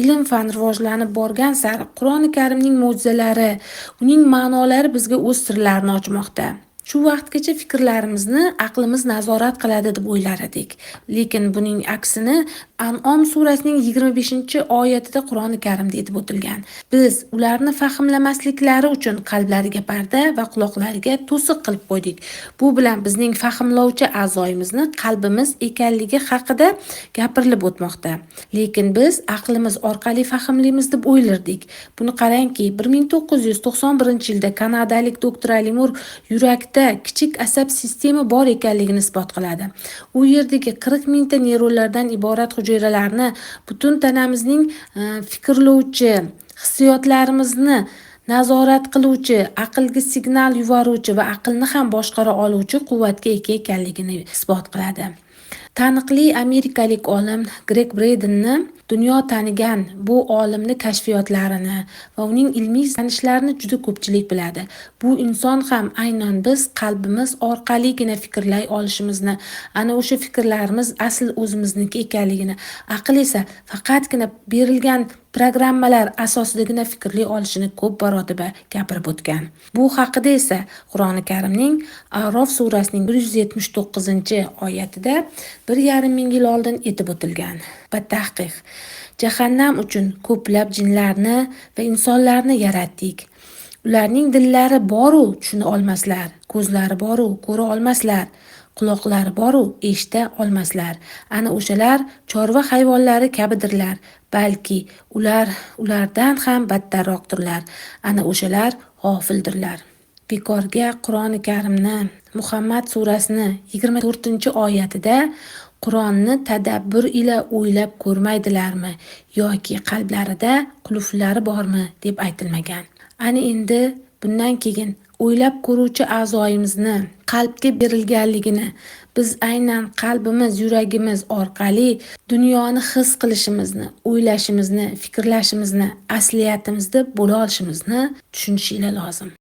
ilm fan rivojlanib borgan sari Qur'oni Karimning mo'jizalari, uning ma'nolari bizga o'z sirlarini ochmoqda. Shu vaqtgacha fikrlarimizni aqlimiz nazorat qiladi deb o'ylar edik. Lekin buning aksini An'om surasining 25-oyatida Qur'oni Karimda aytib o'tilgan. Biz ularni fahmlamasliklari uchun qalblariga parda va quloqlariga to'siq qilib qo'ydik. Bu bilan bizning fahmlovchi a'zoyimizni qalbimiz ekanligi haqida gapirilib o'tmoqda. Lekin biz aqlimiz orqali fahmlaymiz deb o'ylardik. Buni qarangki, 1991-yilda kanadalik doktor Alimur yurakda kichik asab sistemi bor ekanligini isbot qiladi. U yerdagi 40 mingta neyronlardan iborat hujayralarni butun tanamizning fikrlovchi, hissiyotlarimizni nazorat qiluvchi, aqlga signal yuboruvchi va aqlni ham boshqara oluvchi quvvatga ega ekanligini isbot qiladi. Taniqli amerikalik olim Greg Bradenni dunyo tanigan bu olimni kashfiyotlarini va uning ilmiy izlanishlarini juda ko'pchilik biladi. Bu inson ham aynan biz qalbimiz orqaligina fikrlay olishimizni, ana o'sha fikrlarimiz asl o'zimizniki ekanligini, aql esa faqatgina berilgan programmalar asosidagina fikrlay olishini ko'p barotiba gapirib o'tgan. Bu haqida esa Qur'oni Karimning A'rof surasining 179-oyatida 1,5 ming yil oldin aytib o'tilgan. Batahqiq, jahannam uchun ko'plab jinlarni va insonlarni yaratdik. Ularning dillari bor-u tushuna olmaslar, ko'zlari bor-u ko'ra olmaslar, quloqlari bor-u eshita olmaslar. Ana o'shalar chorva hayvonlari kabidirlar, balki ulardan ham battarroqdirlar. Ana o'shalar g'ofildirlar. Bekorga Qur'oni Karimni Muhammad surasini 24-oyatida Qur'onni tadabbur ila o'ylab ko'rmaydilarmi yoki qalblarida qulflari bormi deb aytilmagan. Ana endi bundan keyin o'ylab ko'ruvchi a'zoyimizni qalbga berilganligini, biz aynan qalbimiz, yuragimiz orqali dunyoni his qilishimizni, o'ylashimizni, fikrlashimizni, asliyatimizda bo'la olishimizni tushunishinglar lozim.